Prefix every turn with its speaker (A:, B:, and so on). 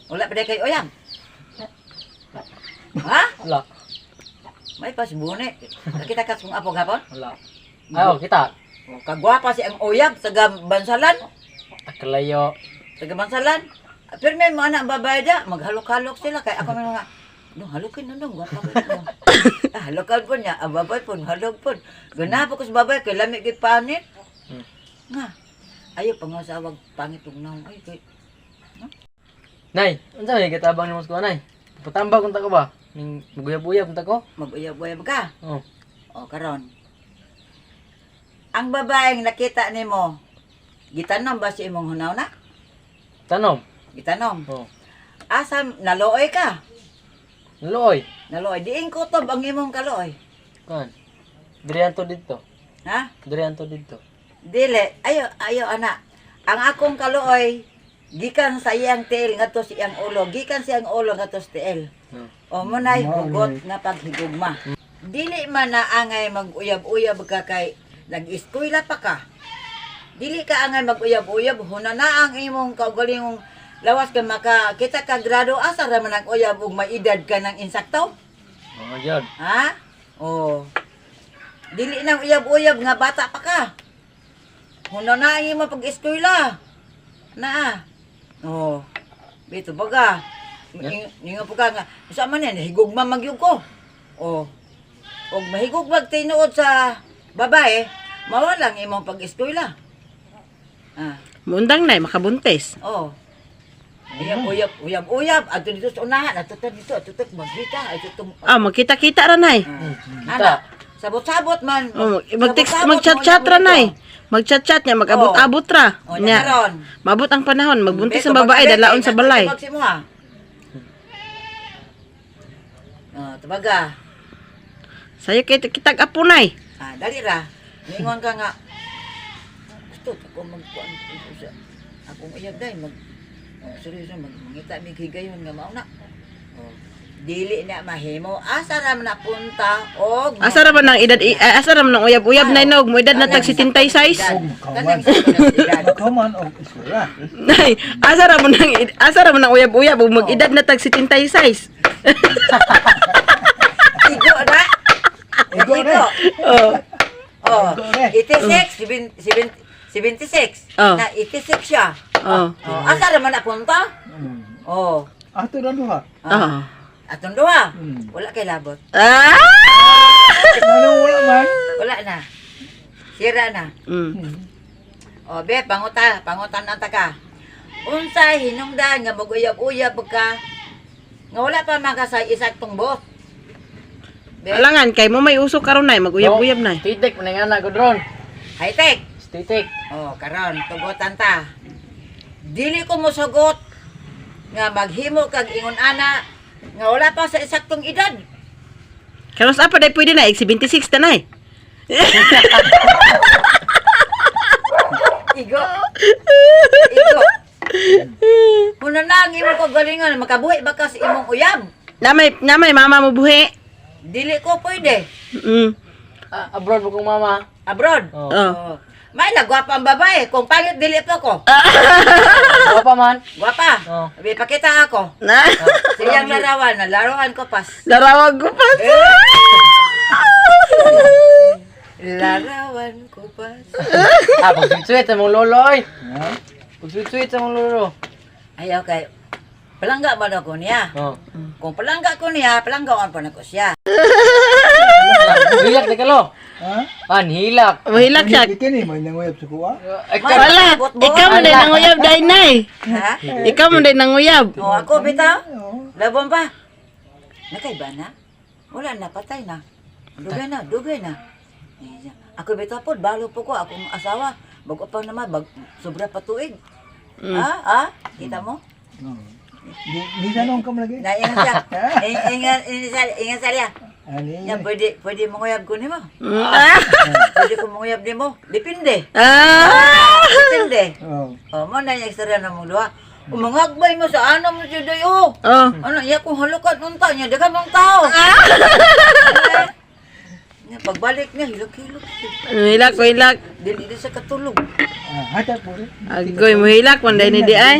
A: Wala pa day kay uyab. Ha?
B: Wala.
A: May pasbune. Nakita ka kung apo gapon?
B: Wala. Ayo, kita.
A: Kagwapa si ang uyab sa bansalan.
B: Takalayo.
A: Sa bansalan. Pero may mga anak babae da, maghalok-halok sila kay ako may mga halukin na nung gwapa ko. Halokan po niya, babay po, halog po. Gana po ko sa babay kay lamig gid panit. Nga. Ayo pangasawag pangit ug naong ay kay.
B: Nay, unsa may gitabang nimo sa nay? Patambag unta ko ba? Ning maguyab-uyab unta ko?
A: Mag-uyab-uyab ka.
B: Oh.
A: O karon. Ang babaeng nakita nimo, gitanom ba si imong hunaw na?
B: Tanom.
A: Gitanom.
B: Oh.
A: Asa nalooy ka?
B: Luoy.
A: Nalooy. Diin kutob ang imong kalooy.
B: Kan. Dirianto dito.
A: Ha?
B: Dirianto dito.
A: Dili. Ayo anak. Ang akong kalooy, gikan sa iyang tiil ngadto sa iyang ulo. Gikan sa iyang ulo ngadto sa tiil. O munay hugot nga paghigugma. Dili man na angay mag-uyab-uyab ka kay nag-eskwela pa ka. Dili ka angay mag-uyab-uyab. Huna na ang imong kaugalingong lawas ka makakita ka grado asa ra man ang uyab ug may edad ka ng insakto?
B: Oh, jud.
A: Ha? Oh. Dili nang uyab-uyab nga bata pa ka. Huna na ang imong pag-eskwela. Na. Oh. Bito baga. Ninga po ka nga. Sa man yan, higugma magyug ko. Oh. Og mahigugmag tinuod sa babae, mawalang imong pag-eskwela. Ah.
C: Mundang nay makabuntis.
A: Oh. Uyab-uyab. Ato dito sa unahan. Ato dito. Ato magbita.
C: Ah, magkita-kita ra nay.
A: Ana. Sabot-sabot man.
C: Oh, mag-chat-chat ra nay. Mag-chat-chat niya, mag-abot-abot ra.
A: O,
C: Nya.
A: karon.
C: Mabot ang panahon, magbuntis ang babae, dalaon sa balay.
A: Tabaga.
C: Sayo kitag apo nay.
A: Dali ra. Ningon ka nga. Gusto ko magkuan sa akong uyab day seryoso mangita mi higayon nga mao na. Oh. Dili na mahimo asa ra man napunta og
C: Asa ra man ang edad asa ra man ang uyab-uyab nay nog, mo edad na tag 76.
A: Kanang
D: Makaman og eskwela.
C: Nay, asa ra man ang uyab-uyab ug mag-edad na tag 76.
A: Igo na.
D: Igo na.
C: Oh.
A: Oh. 86 76.
C: Oh.
A: Na 86 siya.
C: Oh.
A: Oh, asa ra man napunta? Oh.
D: Ato na duha.
C: Oh.
A: Atong duha. Wala kay labot.
C: Ah!
D: Anong wala man?
A: Wala na. Sira na. O, be, pangutan ata ka. Unsay hinungdan nga mag-uyab-uyab ka, nga wala pa makasay isaktong bot. Be,
C: Alangan kay mo may usok karon nay, mag-uyab-uyab nay.
B: Titik man nga na ko dron.
A: high-tech.
B: Titik.
A: O, karon, tugutan ta. Dili ko mosugot nga maghimo kag ingon ana nga wala pa sa isaktong edad.
C: Karon sa pa day pwede na 76 ta nay.
A: Igo. Muna na ang imong kagalingan, makabuhi ba ka sa imong uyab?
C: Namay mama mo buhi.
A: Dili ko pwede.
B: Abroad mo kong mama.
A: Abroad.
B: Oh.
A: Oh. May gwapa ang babae. Kung pangit, dili pa ko.
B: Ano pa man?
A: Gwapa.
B: Oh.
A: Sabi, pakita ako.
C: Na.
A: Siyang larawan. Laruan ko pas.
C: Larawag ko pa.
A: Larawan ko pas.
B: Pag-sweet sa mong lolo oy. Pag-sweet sa mong lolo.
A: Ayaw kay. Palangga ba na ko niya?
B: Oh.
A: Kung palangga ko niya, palanggaan pa na ko siya.
B: Hilak na kalo.
D: Ha?
B: Hilak.
C: Mahilak siya.
D: Kini may nanguyab sa kuha.
C: Wala. Ikaw mo din nanguyab day nay.
A: Ha?
C: Ikaw mo din nanguyab.
A: O ako, bitaw. Labon pa. Nakaiba na? Wala na, patay na. Dugay na. Ako bitaw po, balo po ko. Akong asawa. Bago pa naman, sobra patuig. Ha? Kita mo?
D: Di tanong ka mo lagi.
A: Naingan siya. Ingan siya.
D: Ani.
A: Yan, pwede manguyab ko ni mo. Pwede ko manguyab ni mo. Depende. Depende.
D: Oh.
A: O, mo na yung ekstra na mong duha. Umangagbay mo sa ano mo siya dayo.
C: Oh.
A: Ano, iya kung halukat unta niya, dagan mong tao. Pagbalik niya, hilak-hilak.
C: Hilak ko hilak.
A: Dili sa katulog.
D: Hata po rin.
C: Agoy mo hilak man day ni di ay.